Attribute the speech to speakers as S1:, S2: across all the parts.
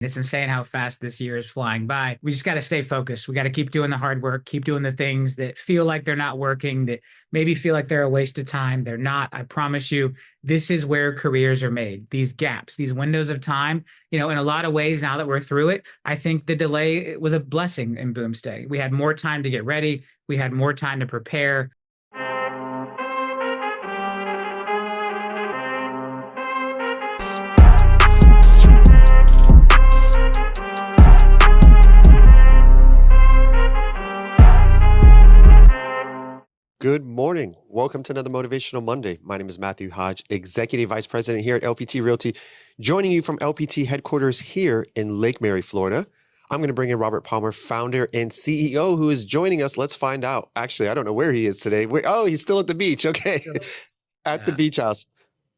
S1: It's insane how fast this year is flying by. We just got to stay focused. We got to keep doing the hard work, keep doing the things that feel like they're not working, that maybe feel like they're a waste of time. They're not. I promise you, this is where careers are made. These gaps, these windows of time, in a lot of ways, now that we're through it, I think the delay was a blessing in Boomsday. We had more time to get ready. We had more time to prepare.
S2: Good morning. Welcome to another Motivational Monday. My name is Matthew Hodge, Executive Vice President here at LPT Realty, joining you from LPT headquarters here in Lake Mary, Florida. I'm going to bring in Robert Palmer, founder and CEO, who is joining us. Let's find out. Actually, I don't know where he is today. He's still at the beach. Okay. At the beach house.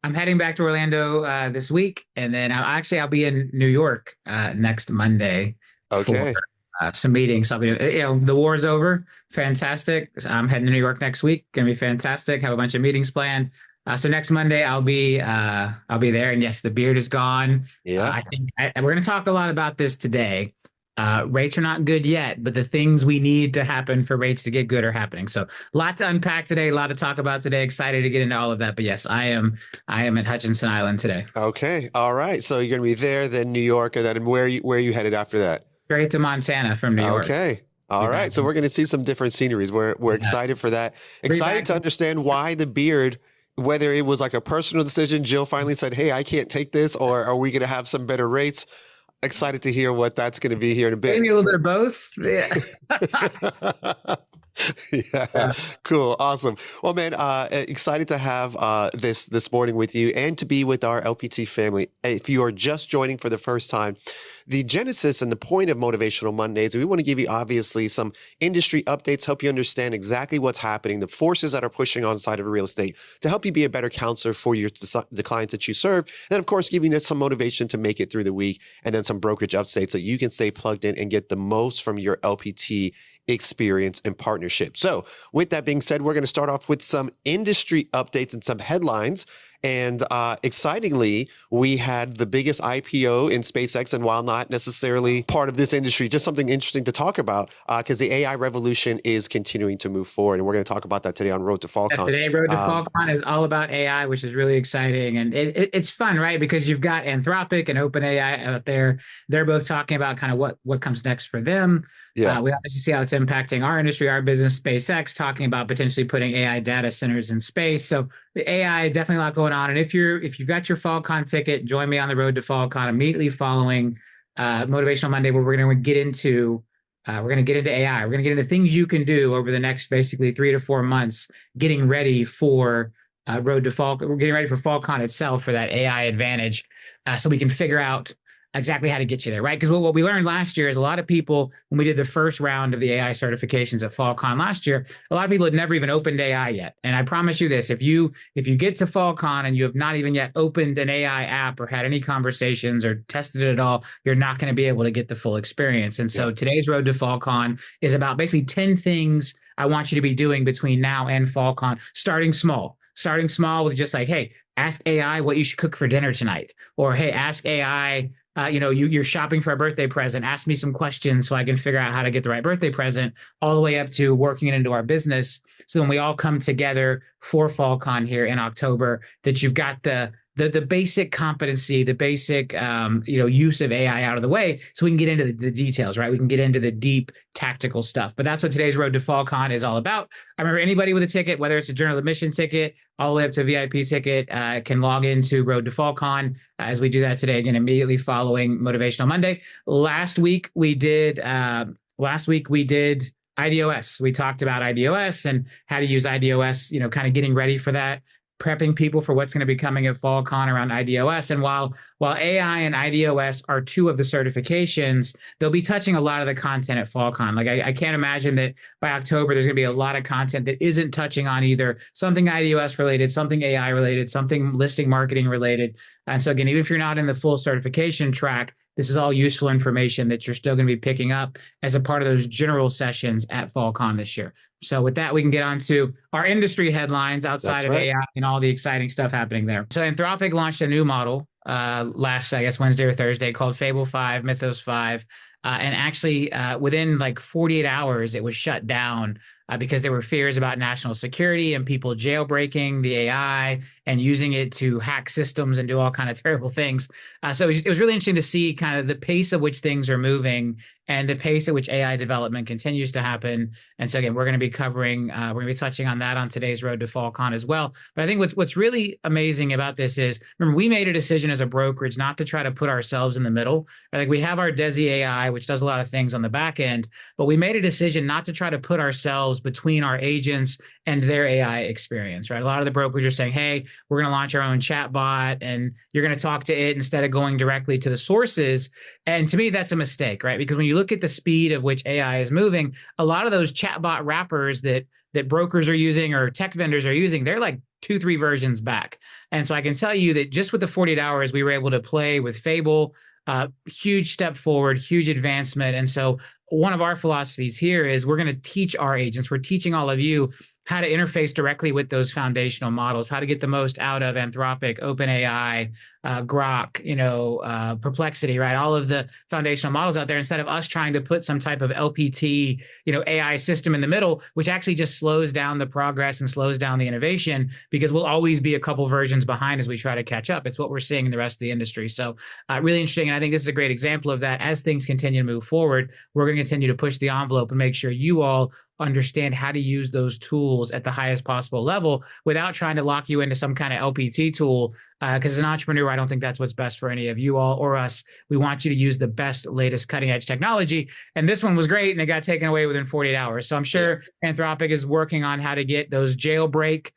S1: I'm heading back to Orlando this week, and then I'll be in New York next Monday
S2: Okay.
S1: for some meetings. So I'll be, the war's over. Fantastic. I'm heading to New York next week. Gonna be fantastic. Have a bunch of meetings planned. So next Monday I'll be there. And yes, the beard is gone.
S2: Yeah.
S1: I think we're going to talk a lot about this today. Rates are not good yet, but the things we need to happen for rates to get good are happening. So a lot to unpack today, a lot to talk about today. Excited to get into all of that. But yes, I am at Hutchinson Island today.
S2: Okay. All right. So you're going to be there, then New York, and then where are you headed after that?
S1: Straight to Montana from New York.
S2: Okay. All right. So we're going to see some different sceneries. We're excited for that. Excited to understand why the beard, whether it was like a personal decision, Jill finally said, hey, I can't take this, or are we going to have some better rates? Excited to hear what that's going to be here in a bit.
S1: Maybe a little bit of both. Yeah.
S2: Yeah. Cool. Awesome. Well, man, excited to have this morning with you and to be with our LPT family. If you are just joining for the first time, the genesis and the point of Motivational Mondays, we want to give you obviously some industry updates, help you understand exactly what's happening, the forces that are pushing on side of real estate, to help you be a better counselor for the clients that you serve. And of course, giving us some motivation to make it through the week, and then some brokerage updates so you can stay plugged in and get the most from your LPT experience and partnership. So with that being said, we're going to start off with some industry updates and some headlines. And excitingly, we had the biggest IPO in SpaceX, and while not necessarily part of this industry, just something interesting to talk about because the AI revolution is continuing to move forward. And we're going to talk about that today on Road to Falcon.
S1: Today, Road to Falcon is all about AI, which is really exciting. And it's fun, right? Because you've got Anthropic and OpenAI out there. They're both talking about kind of what comes next for them.
S2: Yeah.
S1: We obviously see how it's impacting our industry, our business, SpaceX, talking about potentially putting AI data centers in space. So the AI, definitely a lot going on. And if you've got your Falcon ticket, join me on the Road to Falcon immediately following Motivational Monday, where we're going to get into AI. We're going to get into things you can do over the next basically 3 to 4 months, getting ready for Road to Falcon. We're getting ready for Falcon itself for that AI advantage, so we can figure out exactly how to get you there, right? Because what we learned last year is a lot of people, when we did the first round of the AI certifications at Falcon last year, a lot of people had never even opened AI yet. And I promise you this, if you get to Falcon and you have not even yet opened an AI app or had any conversations or tested it at all, you're not going to be able to get the full experience. And so today's Road to Falcon is about basically 10 things I want you to be doing between now and Falcon, starting small with just like, hey, ask AI what you should cook for dinner tonight. Or, hey, ask AI, you're shopping for a birthday present. Ask me some questions so I can figure out how to get the right birthday present, all the way up to working it into our business. So when we all come together for Falcon here in October, that you've got the basic competency, the basic, use of AI out of the way, so we can get into the details, right? We can get into the deep tactical stuff. But that's what today's Road to Falcon is all about. I remember anybody with a ticket, whether it's a general admission ticket, all the way up to a VIP ticket, can log into Road to Falcon as we do that today, again, immediately following Motivational Monday. Last week we did IDOS. We talked about IDOS and how to use IDOS, kind of getting ready for that, prepping people for what's going to be coming at FallCon around IDOS. And while AI and IDOS are two of the certifications, they'll be touching a lot of the content at FallCon. Like I can't imagine that by October, there's going to be a lot of content that isn't touching on either something IDOS related, something AI related, something listing marketing related. And so again, even if you're not in the full certification track, this is all useful information that you're still going to be picking up as a part of those general sessions at FallCon this year. So with that, we can get on to our industry headlines outside of AI and all the exciting stuff happening there. So Anthropic launched a new model last, I guess, Wednesday or Thursday, called Fable 5, Mythos 5. And actually, within like 48 hours, it was shut down because there were fears about national security and people jailbreaking the AI and using it to hack systems and do all kind of terrible things. So it was really interesting to see kind of the pace at which things are moving and the pace at which AI development continues to happen. And so again, we're going to be we're going to be touching on that on today's Road to FallCon as well. But I think what's really amazing about this is, remember, we made a decision as a brokerage not to try to put ourselves in the middle. Like we have our Desi AI, which does a lot of things on the back end, but we made a decision not to try to put ourselves between our agents and their AI experience, right? A lot of the brokers are saying, hey, we're going to launch our own chat bot and you're going to talk to it instead of going directly to the sources. And to me, that's a mistake, right? Because when you look at the speed of which AI is moving, a lot of those chatbot wrappers that brokers are using or tech vendors are using, they're like 2-3 versions back. And so I can tell you that just with the 48 hours, we were able to play with Fable, huge step forward, huge advancement. And so one of our philosophies here is we're going to teach our agents, we're teaching all of you how to interface directly with those foundational models, how to get the most out of Anthropic, OpenAI, Grok, Perplexity, right? All of the foundational models out there, instead of us trying to put some type of LPT, AI system in the middle, which actually just slows down the progress and slows down the innovation because we'll always be a couple versions behind as we try to catch up. It's what we're seeing in the rest of the industry. So really interesting. And I think this is a great example of that. As things continue to move forward, we're going to continue to push the envelope and make sure you all understand how to use those tools at the highest possible level without trying to lock you into some kind of LPT tool. Because as an entrepreneur, I don't think that's what's best for any of you all or us. We want you to use the best, latest, cutting edge technology. And this one was great and it got taken away within 48 hours. So I'm sure Anthropic is working on how to get those jailbreak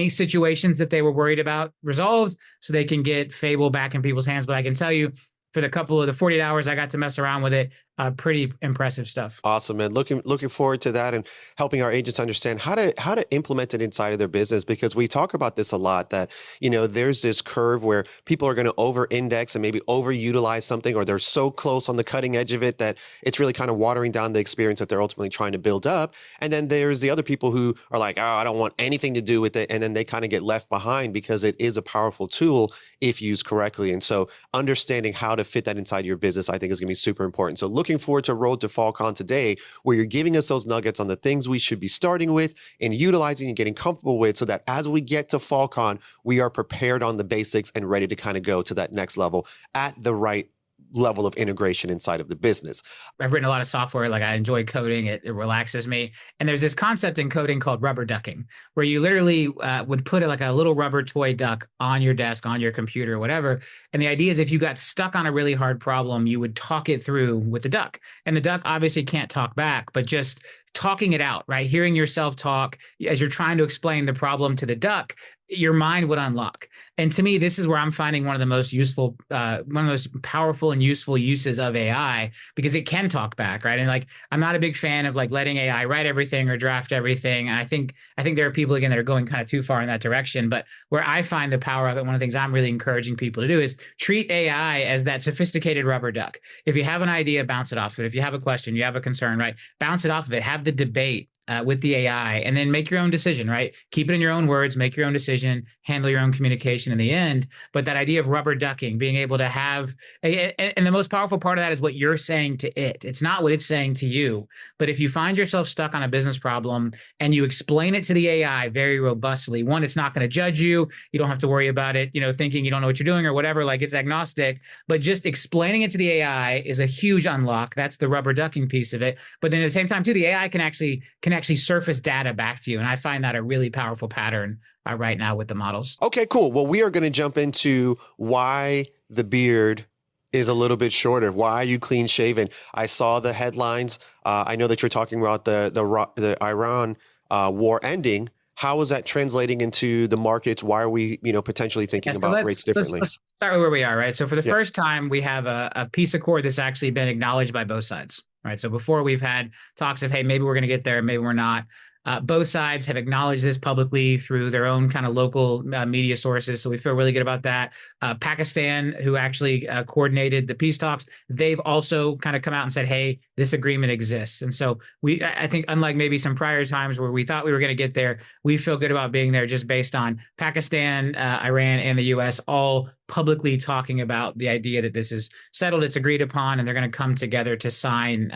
S1: situations that they were worried about resolved so they can get Fable back in people's hands. But I can tell you, for the 48 hours I got to mess around with it, pretty impressive stuff.
S2: Awesome, man. Looking forward to that and helping our agents understand how to implement it inside of their business, because we talk about this a lot that, there's this curve where people are going to over index and maybe overutilize something, or they're so close on the cutting edge of it that it's really kind of watering down the experience that they're ultimately trying to build up. And then there's the other people who are like, oh, I don't want anything to do with it. And then they kind of get left behind because it is a powerful tool if used correctly. And so understanding how to fit that inside your business, I think, is going to be super important. So looking forward to Road to FallCon today, where you're giving us those nuggets on the things we should be starting with and utilizing and getting comfortable with, so that as we get to FallCon, we are prepared on the basics and ready to kind of go to that next level at the right level of integration inside of the business.
S1: I've written a lot of software. Like, I enjoy coding. It relaxes me. And there's this concept in coding called rubber ducking, where you literally would put like a little rubber toy duck on your desk, on your computer, whatever. And the idea is if you got stuck on a really hard problem, you would talk it through with the duck. And the duck obviously can't talk back, but just talking it out, right? Hearing yourself talk as you're trying to explain the problem to the duck, your mind would unlock. And to me, this is where I'm finding one of the most powerful and useful uses of AI, because it can talk back, right? And like, I'm not a big fan of like letting AI write everything or draft everything. And I think there are people, again, that are going kind of too far in that direction. But where I find the power of it, one of the things I'm really encouraging people to do is treat AI as that sophisticated rubber duck. If you have an idea, bounce it off of it. If you have a question, you have a concern, right? Bounce it off of it. Have the debate with the AI, and then make your own decision, right? Keep it in your own words, make your own decision, handle your own communication in the end. But that idea of rubber ducking, being able to have, and the most powerful part of that is what you're saying to it. It's not what it's saying to you. But if you find yourself stuck on a business problem and you explain it to the AI very robustly, one, it's not going to judge you. You don't have to worry about it, thinking you don't know what you're doing or whatever, like it's agnostic. But just explaining it to the AI is a huge unlock. That's the rubber ducking piece of it. But then at the same time, too, the AI can actually surface data back to you. And I find that a really powerful pattern right now with the models.
S2: Okay, cool. Well, we are going to jump into why the beard is a little bit shorter. Why are you clean shaven? I saw the headlines. I know that you're talking about the Iran war ending. How is that translating into the markets? Why are we, potentially thinking about rates differently?
S1: Let's start with where we are, right? So for the first time, we have a peace accord that's actually been acknowledged by both sides. Right. So before, we've had talks of, hey, maybe we're going to get there, maybe we're not. Both sides have acknowledged this publicly through their own kind of local media sources. So we feel really good about that. Pakistan, who actually coordinated the peace talks, they've also kind of come out and said, hey, this agreement exists. And so I think, unlike maybe some prior times where we thought we were going to get there, we feel good about being there just based on Pakistan, Iran, and the U.S. all publicly talking about the idea that this is settled, it's agreed upon, and they're going to come together to sign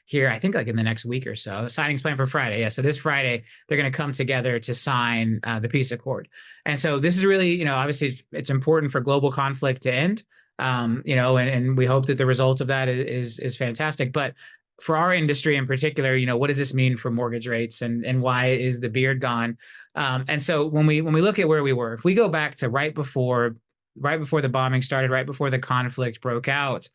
S1: here, I think like in the next week or so. Signing's planned for Friday. Yeah. So this Friday, they're going to come together to sign the peace accord. And so this is really, obviously it's important for global conflict to end. And we hope that the result of that is fantastic. But for our industry in particular, what does this mean for mortgage rates, and why is the beard gone? And so when we look at where we were, if we go back to right before the bombing started, right before the conflict broke out,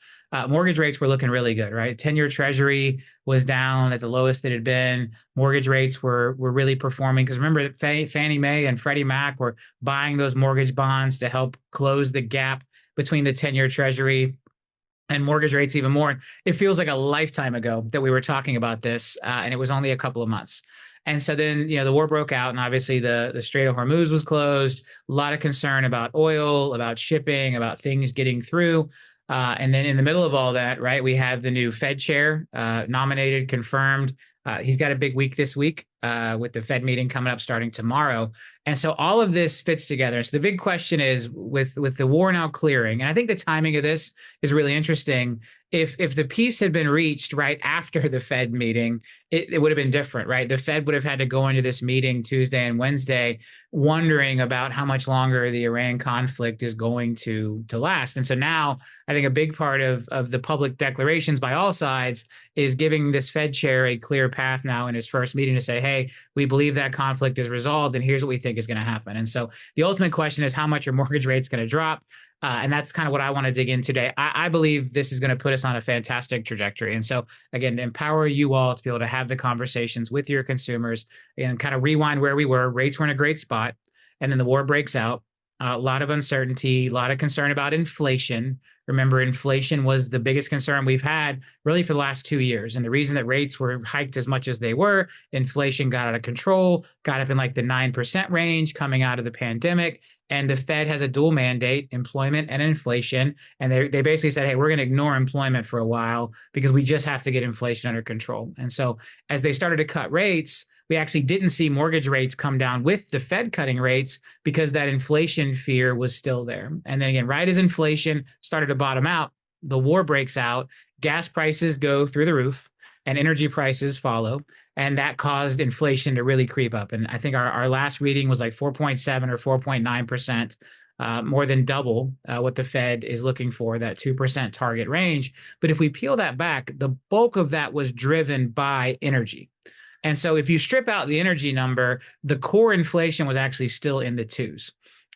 S1: mortgage rates were looking really good, right? 10-year Treasury was down at the lowest it had been. Mortgage rates were really performing because remember, Fannie Mae and Freddie Mac were buying those mortgage bonds to help close the gap between the 10-year Treasury and mortgage rates even more. It feels like a lifetime ago that we were talking about this, and it was only a couple of months. And so then, the war broke out, and obviously the Strait of Hormuz was closed. A lot of concern about oil, about shipping, about things getting through. And then in the middle of all that, right, we have the new Fed chair nominated, confirmed. He's got a big week this week with the Fed meeting coming up starting tomorrow. And so all of this fits together. So the big question is, with the war now clearing, and I think the timing of this is really interesting. If the peace had been reached right after the Fed meeting, it would have been different, right? The Fed would have had to go into this meeting Tuesday and Wednesday wondering about how much longer the Iran conflict is going to last. And so now I think a big part of the public declarations by all sides is giving this Fed chair a clear path now in his first meeting to say, hey, we believe that conflict is resolved, and here's what we think is going to happen. And so the ultimate question is, how much are mortgage rates going to drop? And that's kind of what I want to dig in today. I believe this is going to put us on a fantastic trajectory. And so, again, to empower you all to be able to have the conversations with your consumers and kind of rewind where we were. Rates were in a great spot, and then the war breaks out. A lot of uncertainty, a lot of concern about inflation. Remember, inflation was the biggest concern we've had really for the last 2 years. And the reason that rates were hiked as much as they were, inflation got out of control, got up in like the 9% range coming out of the pandemic. And the Fed has a dual mandate, employment and inflation. And they basically said, hey, we're going to ignore employment for a while because we just have to get inflation under control. And so as they started to cut rates, we actually didn't see mortgage rates come down with the Fed cutting rates because that inflation fear was still there. And then again, right as inflation started to bottom out, the war breaks out, gas prices go through the roof, and energy prices follow. And that caused inflation to really creep up. And I think our last reading was like 4.7 or 4.9%, more than double what the Fed is looking for, that 2% target range. But if we peel that back, the bulk of that was driven by energy. And so if you strip out the energy number, the core inflation was actually still in the twos.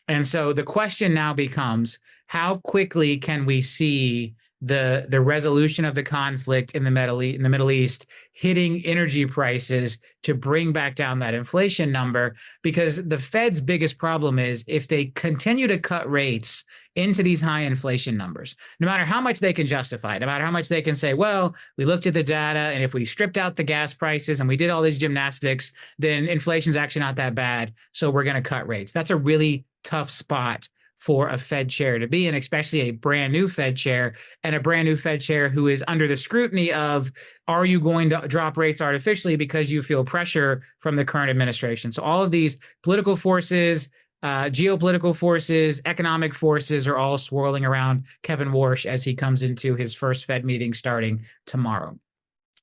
S1: And so the question now becomes, how quickly can we see the resolution of the conflict in the Middle East hitting energy prices to bring back down that inflation number? Because the Fed's biggest problem is if they continue to cut rates into these high inflation numbers, no matter how much they can justify, no matter how much they can say, well, we looked at the data, and if we stripped out the gas prices and we did all these gymnastics, then inflation's actually not that bad, so we're going to cut rates. That's a really tough spot for a Fed chair to be in, especially a brand new Fed chair, and a brand new Fed chair who is under the scrutiny of, are you going to drop rates artificially because you feel pressure from the current administration? So all of these political forces, geopolitical forces, economic forces are all swirling around Kevin Warsh as he comes into his first Fed meeting starting tomorrow.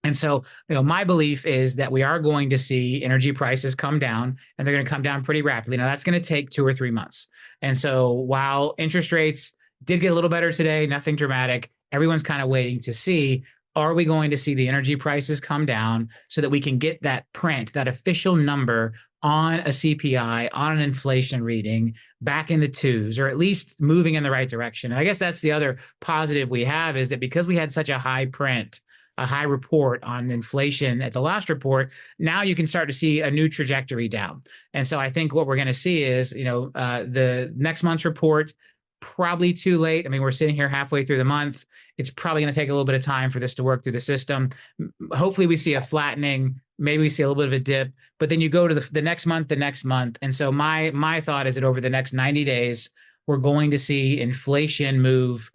S1: And so, my belief is that we are going to see energy prices come down, and they're going to come down pretty rapidly. Now, that's going to take 2 or 3 months. And so while interest rates did get a little better today, nothing dramatic, everyone's kind of waiting to see, are we going to see the energy prices come down so that we can get that print, that official number on a CPI, on an inflation reading back in the twos, or at least moving in the right direction? And I guess that's the other positive we have, is that because we had such a high print, a high report on inflation at the last report, now you can start to see a new trajectory down. And so I think what we're going to see is, the next month's report, probably too late. I mean, we're sitting here halfway through the month. It's probably going to take a little bit of time for this to work through the system. Hopefully we see a flattening, maybe we see a little bit of a dip, but then you go to the next month. And so my thought is that over the next 90 days, we're going to see inflation move,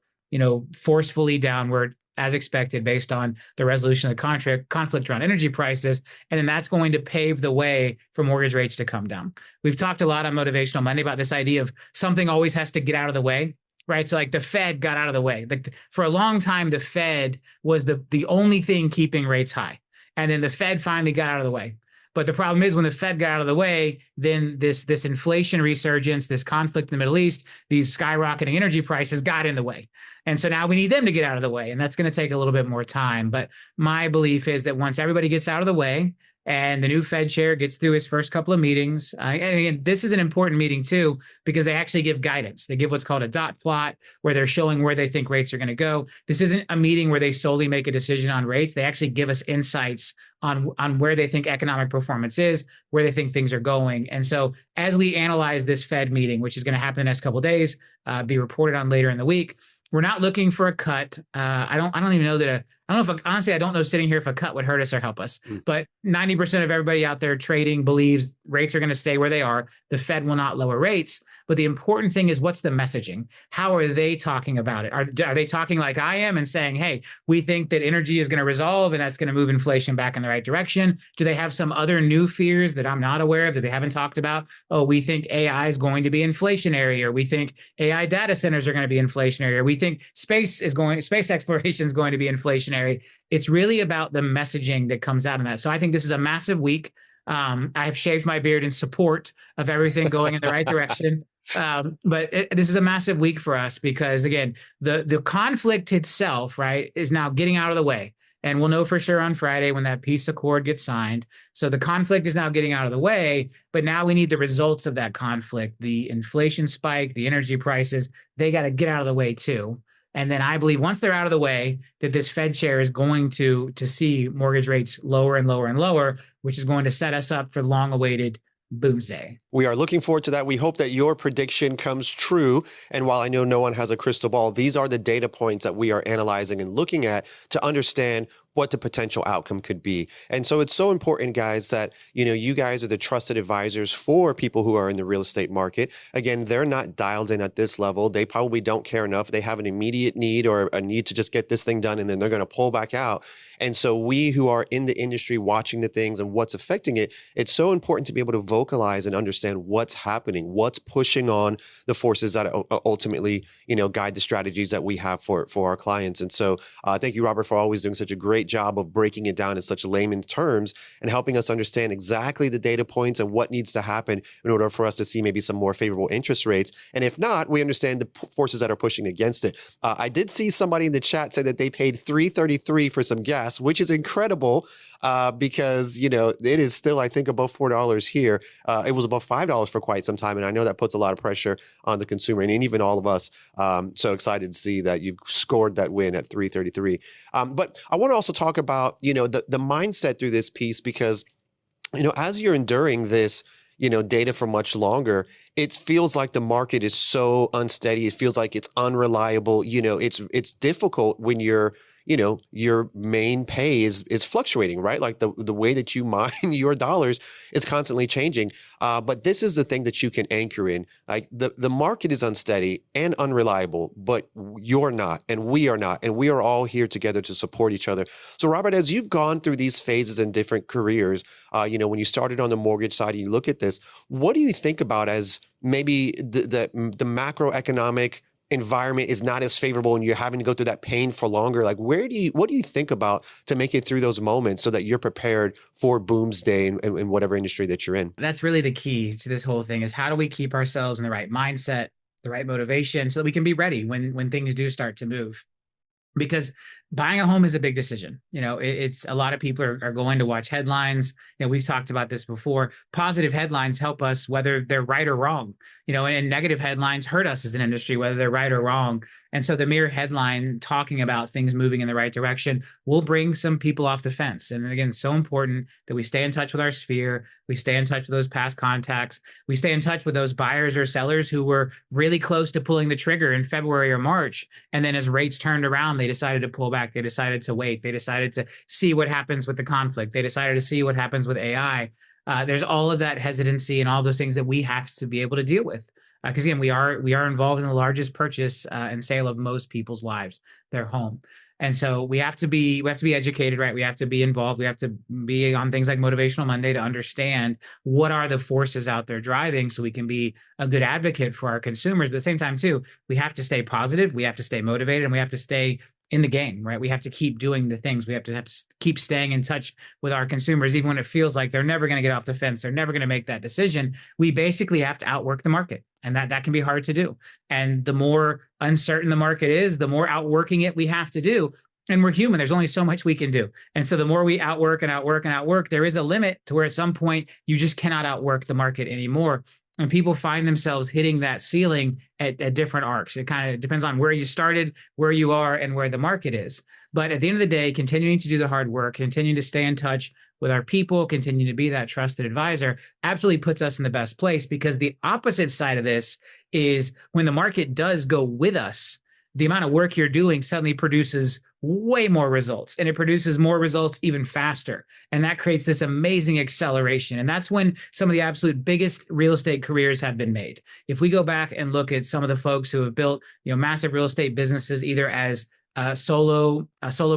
S1: forcefully downward, as expected, based on the resolution of the conflict around energy prices. And then that's going to pave the way for mortgage rates to come down. We've talked a lot on Motivational Monday about this idea of something always has to get out of the way right? So like the Fed got out of the way. Like for a long time, the Fed was the only thing keeping rates high. And then the Fed finally got out of the way. But the problem is when the Fed got out of the way, then this inflation resurgence, this conflict in the Middle East, these skyrocketing energy prices got in the way. And so now we need them to get out of the way. And that's going to take a little bit more time. But my belief is that once everybody gets out of the way, and the new Fed chair gets through his first couple of meetings. And again, this is an important meeting too, because they actually give guidance. They give what's called a dot plot where they're showing where they think rates are going to go. This isn't a meeting where they solely make a decision on rates. They actually give us insights on where they think economic performance is, where they think things are going. And so as we analyze this Fed meeting, which is going to happen the next couple of days, be reported on later in the week, we're not looking for a cut. I don't even know that I don't know if, honestly, I don't know sitting here if a cut would hurt us or help us, but 90% of everybody out there trading believes rates are going to stay where they are. The Fed will not lower rates. But the important thing is, what's the messaging? How are they talking about it? Are they talking like I am and saying, hey, we think that energy is going to resolve and that's going to move inflation back in the right direction? Do they have some other new fears that I'm not aware of that they haven't talked about? Oh, we think AI is going to be inflationary, or we think AI data centers are going to be inflationary, or we think space exploration is going to be inflationary. It's really about the messaging that comes out of that. So I think this is a massive week. I have shaved my beard in support of everything going in the right direction. But this is a massive week for us because, again, the conflict itself, right, is now getting out of the way. And we'll know for sure on Friday when that peace accord gets signed. So the conflict is now getting out of the way, but now we need the results of that conflict. The inflation spike, the energy prices, they got to get out of the way too. And then I believe once they're out of the way, that this Fed chair is going to see mortgage rates lower and lower and lower, which is going to set us up for long-awaited Boomsday.
S2: We are looking forward to that. We hope that your prediction comes true. And while I know no one has a crystal ball, these are the data points that we are analyzing and looking at to understand what the potential outcome could be. And so it's so important, guys, that, you guys are the trusted advisors for people who are in the real estate market. Again, they're not dialed in at this level. They probably don't care enough. They have an immediate need or a need to just get this thing done, and then they're going to pull back out. And so we who are in the industry watching the things and what's affecting it, it's so important to be able to vocalize and understand what's happening, what's pushing on the forces that ultimately, guide the strategies that we have for our clients. And so thank you, Robert, for always doing such a great job of breaking it down in such layman terms and helping us understand exactly the data points and what needs to happen in order for us to see maybe some more favorable interest rates. And if not, we understand the forces that are pushing against it. I did see somebody in the chat say that they paid $3.33 for some gas, which is incredible because, it is still, I think, above $4 here. It was above $5 for quite some time. And I know that puts a lot of pressure on the consumer and even all of us. So excited to see that you've scored that win at $3.33. But I want to also talk about, the mindset through this piece, because, as you're enduring this, data for much longer, it feels like the market is so unsteady. It feels like it's unreliable. It's difficult when your main pay is fluctuating, right? Like the way that you mine your dollars is constantly changing. But this is the thing that you can anchor in. Like the market is unsteady and unreliable, but you're not, and we are not, and we are all here together to support each other. So Robert, as you've gone through these phases in different careers, when you started on the mortgage side and you look at this, what do you think about as maybe the macroeconomic environment is not as favorable and you're having to go through that pain for longer? Like, what do you think about to make it through those moments so that you're prepared for Boomsday in whatever industry that you're in?
S1: That's really the key to this whole thing, is how do we keep ourselves in the right mindset, the right motivation, so that we can be ready when things do start to move. Because buying a home is a big decision. It's a lot of people are going to watch headlines. We've talked about this before. Positive headlines help us whether they're right or wrong, and negative headlines hurt us as an industry, whether they're right or wrong. And so the mere headline talking about things moving in the right direction will bring some people off the fence. And again, it's so important that we stay in touch with our sphere. We stay in touch with those past contacts. We stay in touch with those buyers or sellers who were really close to pulling the trigger in February or March. And then as rates turned around, they decided to pull back. They decided to wait. They decided to see what happens with the conflict. They decided to see what happens with AI. There's all of that hesitancy and all those things that we have to be able to deal with. Because again, we are involved in the largest purchase and sale of most people's lives, their home. And so we have to be educated, right? We have to be involved. We have to be on things like Motivational Monday to understand what are the forces out there driving so we can be a good advocate for our consumers. But at the same time, too, we have to stay positive, we have to stay motivated, and we have to stay in the game, right? We have to keep doing the things. We have to keep staying in touch with our consumers, even when it feels like they're never going to get off the fence. They're never going to make that decision. We basically have to outwork the market. And that can be hard to do. And the more uncertain the market is, the more outworking it we have to do. And we're human. There's only so much we can do. And so the more we outwork and outwork and outwork, there is a limit to where at some point you just cannot outwork the market anymore. And people find themselves hitting that ceiling at different arcs. It kind of depends on where you started, where you are, and where the market is. But at the end of the day, continuing to do the hard work, continuing to stay in touch with our people, continue to be that trusted advisor, absolutely puts us in the best place, because the opposite side of this is when the market does go with us, the amount of work you're doing suddenly produces way more results, and it produces more results even faster. And that creates this amazing acceleration. And that's when some of the absolute biggest real estate careers have been made. If we go back and look at some of the folks who have built, massive real estate businesses, either as solo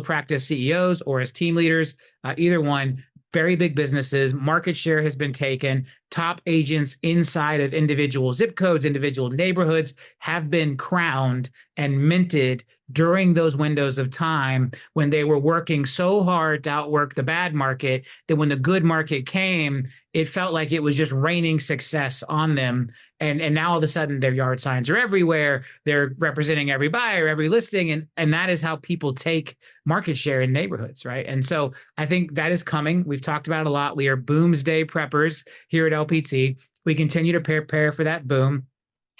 S1: practice CEOs or as team leaders, either one, very big businesses, market share has been taken. Top agents inside of individual zip codes, individual neighborhoods have been crowned and minted during those windows of time when they were working so hard to outwork the bad market that when the good market came, it felt like it was just raining success on them. And now all of a sudden their yard signs are everywhere. They're representing every buyer, every listing. And that is how people take market share in neighborhoods, right? And so I think that is coming. We've talked about it a lot. We are boomsday preppers here at LPT. We continue to prepare for that boom.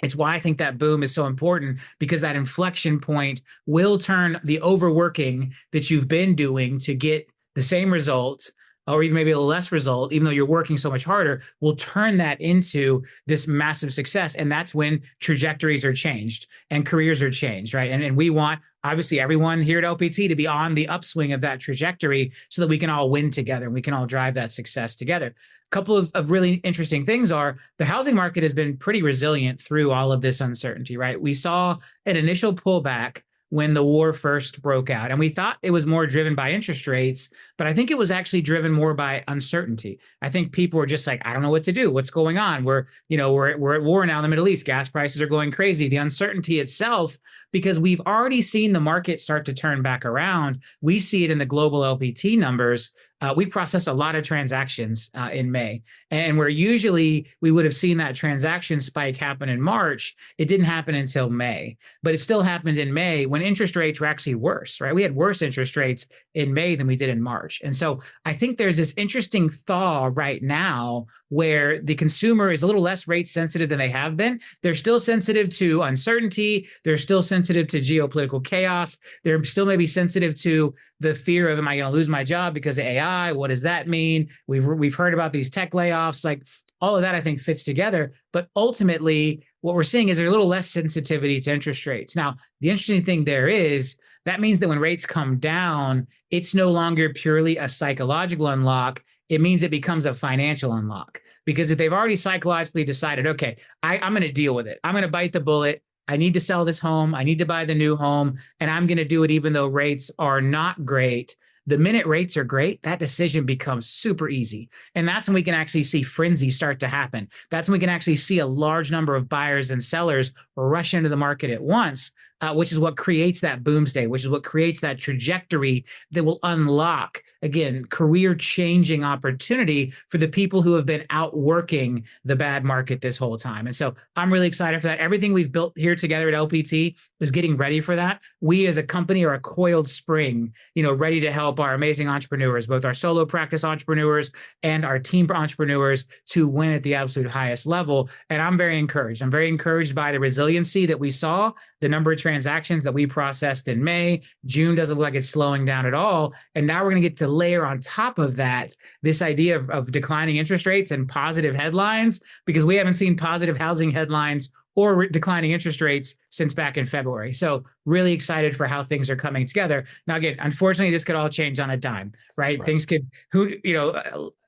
S1: It's why I think that boom is so important, because that inflection point will turn the overworking that you've been doing to get the same results, or even maybe a less result, even though you're working so much harder, will turn that into this massive success. And that's when trajectories are changed and careers are changed, right? And we want, obviously, everyone here at LPT to be on the upswing of that trajectory so that we can all win together and we can all drive that success together. A couple of really interesting things are the housing market has been pretty resilient through all of this uncertainty, right? We saw an initial pullback when the war first broke out. And we thought it was more driven by interest rates, but I think it was actually driven more by uncertainty. I think people were just like, I don't know what to do. What's going on? We're at war now in the Middle East. Gas prices are going crazy. The uncertainty itself, because we've already seen the market start to turn back around. We see it in the global LPT numbers. We processed a lot of transactions in May. And where usually we would have seen that transaction spike happen in March, it didn't happen until May. But it still happened in May when interest rates were actually worse, right? We had worse interest rates in May than we did in March. And so I think there's this interesting thaw right now where the consumer is a little less rate sensitive than they have been. They're still sensitive to uncertainty. They're still sensitive to geopolitical chaos. They're still maybe sensitive to the fear of, am I going to lose my job because of AI? What does that mean? We've heard about these tech layoffs. Like all of that, I think fits together. But ultimately, what we're seeing is there's a little less sensitivity to interest rates. Now, the interesting thing there is that means that when rates come down, it's no longer purely a psychological unlock. It means it becomes a financial unlock. Because if they've already psychologically decided, okay, I'm going to deal with it. I'm going to bite the bullet. I need to sell this home. I need to buy the new home. And I'm going to do it even though rates are not great. The minute rates are great, that decision becomes super easy. And that's when we can actually see frenzy start to happen. That's when we can actually see a large number of buyers and sellers rush into the market at once, which is what creates that boomsday, which is what creates that trajectory that will unlock, again, career-changing opportunity for the people who have been outworking the bad market this whole time. And so I'm really excited for that. Everything we've built here together at LPT is getting ready for that. We as a company are a coiled spring, ready to help our amazing entrepreneurs, both our solo practice entrepreneurs and our team entrepreneurs, to win at the absolute highest level. And I'm very encouraged. I'm very encouraged by the resiliency that we saw, the number of transactions that we processed in May. June doesn't look like it's slowing down at all. And now we're going to get to layer on top of that this idea of declining interest rates and positive headlines, because we haven't seen positive housing headlines or declining interest rates since back in February. So really excited for how things are coming together. Now, again, unfortunately, this could all change on a dime, right? Things could,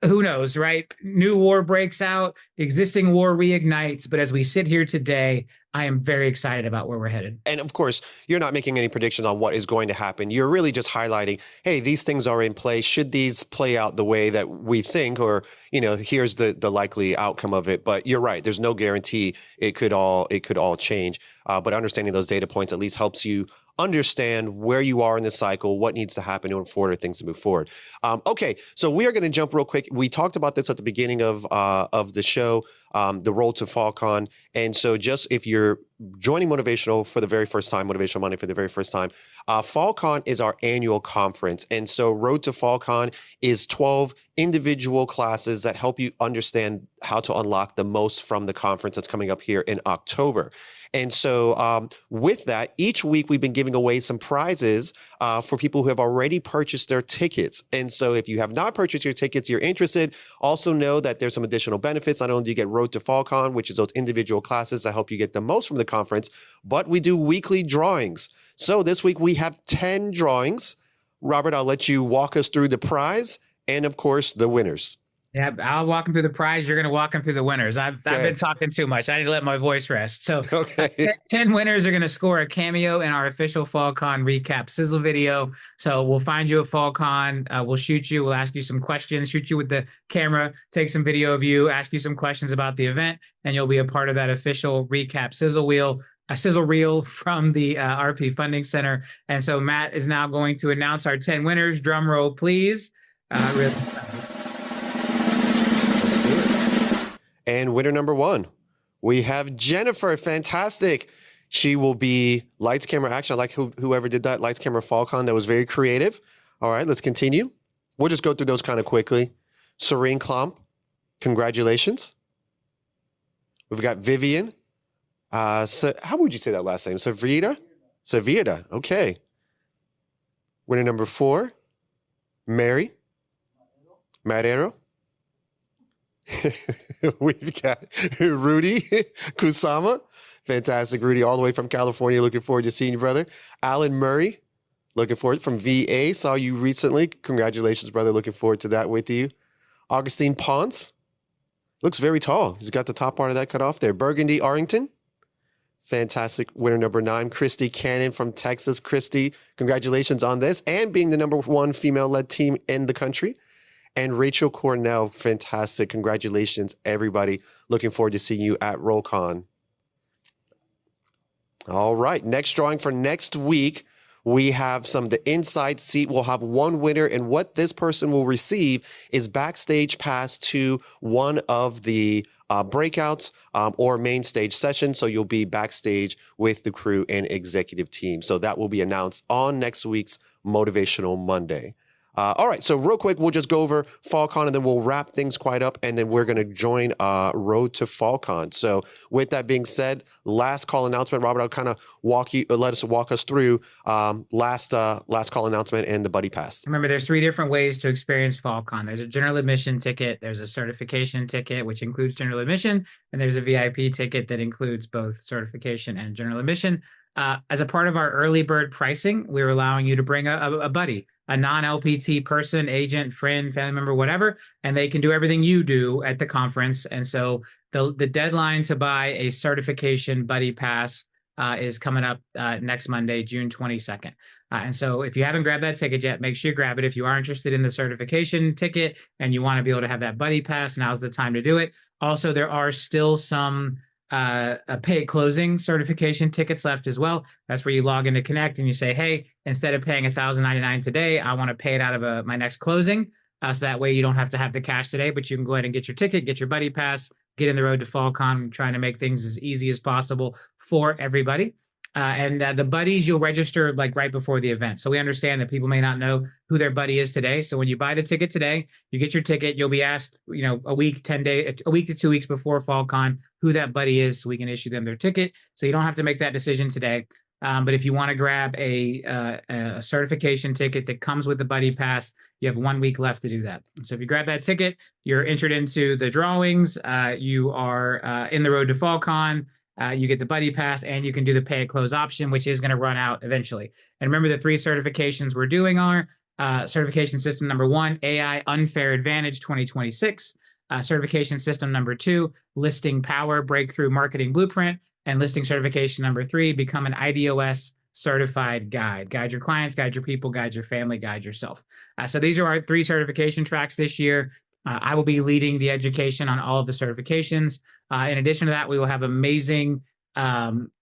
S1: who knows, right? New war breaks out, existing war reignites. But as we sit here today, I am very excited about where we're headed.
S2: And of course, you're not making any predictions on what is going to happen. You're really just highlighting, hey, these things are in play. Should these play out the way that we think, or, here's the likely outcome of it. But you're right. There's no guarantee it could all change. But understanding those data points at least helps you understand where you are in the cycle, what needs to happen in order for things to move forward. Okay, so we are going to jump real quick. We talked about this at the beginning of the show, the road to FallCon. And so just if you're joining Motivational for the very first time, Motivational Monday for the very first time, FallCon is our annual conference. And so Road to FallCon is 12 individual classes that help you understand how to unlock the most from the conference that's coming up here in October. And so with that, each week we've been giving away some prizes for people who have already purchased their tickets. And so if you have not purchased your tickets, you're interested, also know that there's some additional benefits. Not only do you get Road to FallCon, which is those individual classes that help you get the most from the conference, but we do weekly drawings. So this week we have 10 drawings. Robert, I'll let you walk us through the prize and, of course, the winners.
S1: Yeah, I'll walk them through the prize. You're going to walk them through the winners. I've been talking too much. I need to let my voice rest. So
S2: okay.
S1: 10 winners are going to score a cameo in our official FallCon recap sizzle video. So we'll find you at FallCon. We'll shoot you. We'll ask you some questions, shoot you with the camera, take some video of you, ask you some questions about the event, and you'll be a part of that official recap sizzle reel from the RP Funding Center. And so Matt is now going to announce our 10 winners. Drum roll, please. Really excited.
S2: And winner number 1, we have Jennifer. Fantastic. She will be lights, camera, action. I like whoever did that lights, camera, FallCon. That was very creative. All right, let's continue. We'll just go through those kind of quickly. Serene Klomp, congratulations. We've got Vivian. So how would you say that last name? Savita. Okay. Winner number 4, Mary Marrero. We've got Rudy Kusama. Fantastic, Rudy, all the way from California. Looking forward to seeing you, brother. Alan Murray, looking forward from VA. Saw you recently. Congratulations, brother. Looking forward to that with you. Augustine Ponce. Looks very tall. He's got the top part of that cut off there. Burgundy Arrington. Fantastic. Winner number 9, Christy Cannon from Texas. Christy, congratulations on this and being the number 1 female-led team in the country. And Rachel Cornell, fantastic. Congratulations, everybody. Looking forward to seeing you at RollCon. All right, next drawing for next week, we have the inside seat. We'll have 1 winner, and what this person will receive is backstage pass to one of the breakouts or main stage sessions. So you'll be backstage with the crew and executive team. So that will be announced on next week's Motivational Monday. All right, so real quick, we'll just go over FallCon and then we'll wrap things quite up, and then we're going to join Road to FallCon. So with that being said, last call announcement. Robert, I'll kind of walk us through last call announcement and the buddy pass.
S1: Remember, there's 3 different ways to experience FallCon. There's a general admission ticket, there's a certification ticket, which includes general admission, and there's a VIP ticket that includes both certification and general admission. As a part of our early bird pricing, we're allowing you to bring a buddy, a non-LPT person, agent, friend, family member, whatever, and they can do everything you do at the conference. And so the deadline to buy a certification buddy pass is coming up next Monday, June 22nd. And so if you haven't grabbed that ticket yet, make sure you grab it. If you are interested in the certification ticket and you want to be able to have that buddy pass, now's the time to do it. Also, there are still some a pay at closing certification tickets left as well. That's where you log into Connect and you say, hey, instead of paying $1,099 today, I want to pay it out of my next closing. So that way you don't have to have the cash today, but you can go ahead and get your ticket, get your buddy pass, get in the Road to FallCon, trying to make things as easy as possible for everybody. And the buddies, you'll register like right before the event. So we understand that people may not know who their buddy is today. So when you buy the ticket today, you get your ticket, you'll be asked, a week to 2 weeks before FallCon, who that buddy is, so we can issue them their ticket. So you don't have to make that decision today. But if you want to grab a certification ticket that comes with the buddy pass, you have 1 week left to do that. So if you grab that ticket, you're entered into the drawings. You are in the Road to FallCon. You get the buddy pass, and you can do the pay at close option, which is going to run out eventually. And remember, the 3 certifications we're doing are Certification system number 1, AI Unfair Advantage 2026. Certification system number 2, Listing Power Breakthrough Marketing Blueprint. And listing certification number 3, Become an IDOS certified guide. Guide your clients, guide your people, guide your family, guide yourself. So these are our 3 certification tracks this year. I will be leading the education on all of the certifications. In addition to that, we will have amazing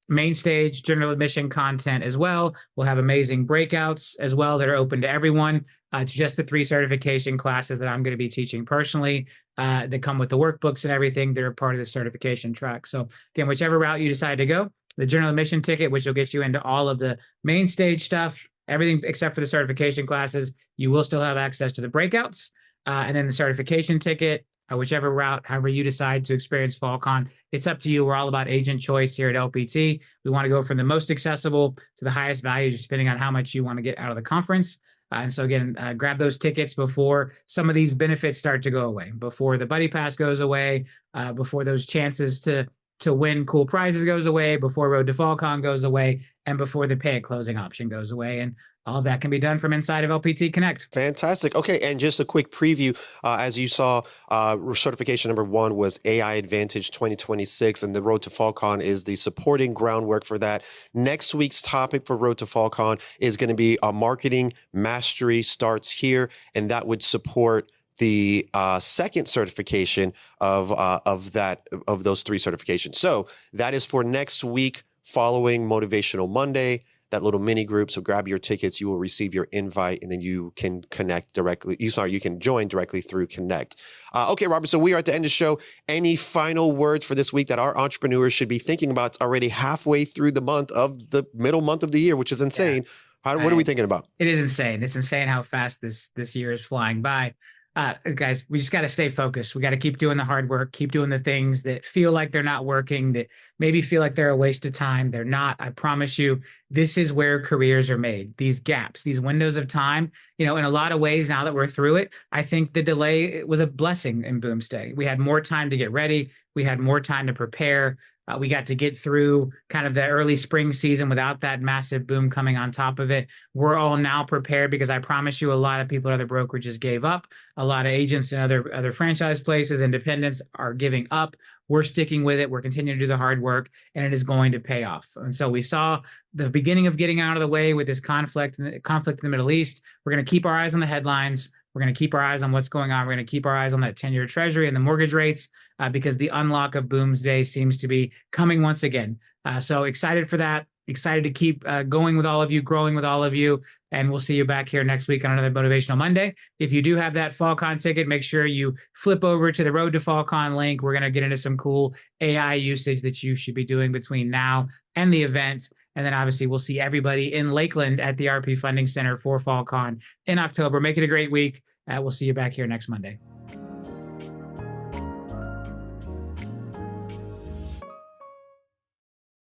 S1: main stage general admission content as well. We'll have amazing breakouts as well that are open to everyone. It's just the 3 certification classes that I'm going to be teaching personally that come with the workbooks and everything. They're part of the certification track. So again, whichever route you decide to go, the general admission ticket, which will get you into all of the main stage stuff, everything except for the certification classes, you will still have access to the breakouts. And then the certification ticket, whichever route, however you decide to experience FallCon, it's up to you. We're all about agent choice here at LPT. We want to go from the most accessible to the highest value, just depending on how much you want to get out of the conference. And so again, grab those tickets before some of these benefits start to go away, before the buddy pass goes away, before those chances to win cool prizes goes away, before Road to FallCon goes away, and before the pay at closing option goes away. And all of that can be done from inside of LPT Connect.
S2: Fantastic. Okay, and just a quick preview. As you saw, certification number 1 was AI Advantage 2026, and the Road to FallCon is the supporting groundwork for that. Next week's topic for Road to FallCon is going to be marketing mastery starts here, and that would support the second certification of those 3 certifications. So that is for next week following Motivational Monday, that little mini group. So grab your tickets. You will receive your invite, and then you can connect directly. You can join directly through Connect. Okay, Robert. So we are at the end of the show. Any final words for this week that our entrepreneurs should be thinking about? It's already halfway through the middle month of the year, which is insane. Yeah. What are we thinking about?
S1: It is insane. It's insane how fast this year is flying by. Guys, we just got to stay focused. We got to keep doing the hard work, keep doing the things that feel like they're not working, that maybe feel like they're a waste of time. They're not. I promise you, this is where careers are made. These gaps, these windows of time, in a lot of ways, now that we're through it, I think the delay was a blessing in Boomsday. We had more time to get ready. We had more time to prepare. We got to get through kind of the early spring season without that massive boom coming on top of it. We're all now prepared because I promise you a lot of people at other brokerages gave up. A lot of agents and other franchise places, independents are giving up. We're sticking with it. We're continuing to do the hard work, and it is going to pay off. And so we saw the beginning of getting out of the way with this conflict in the Middle East. We're going to keep our eyes on the headlines. We're going to keep our eyes on what's going on. We're going to keep our eyes on that 10-year treasury and the mortgage rates because the unlock of Boomsday seems to be coming once again. So excited for that. Excited to keep going with all of you, growing with all of you. And we'll see you back here next week on another Motivational Monday. If you do have that FallCon ticket, make sure you flip over to the Road to FallCon link. We're going to get into some cool AI usage that you should be doing between now and the event. And then obviously we'll see everybody in Lakeland at the RP Funding Center for FallCon in October. Make it a great week. We'll see you back here next Monday.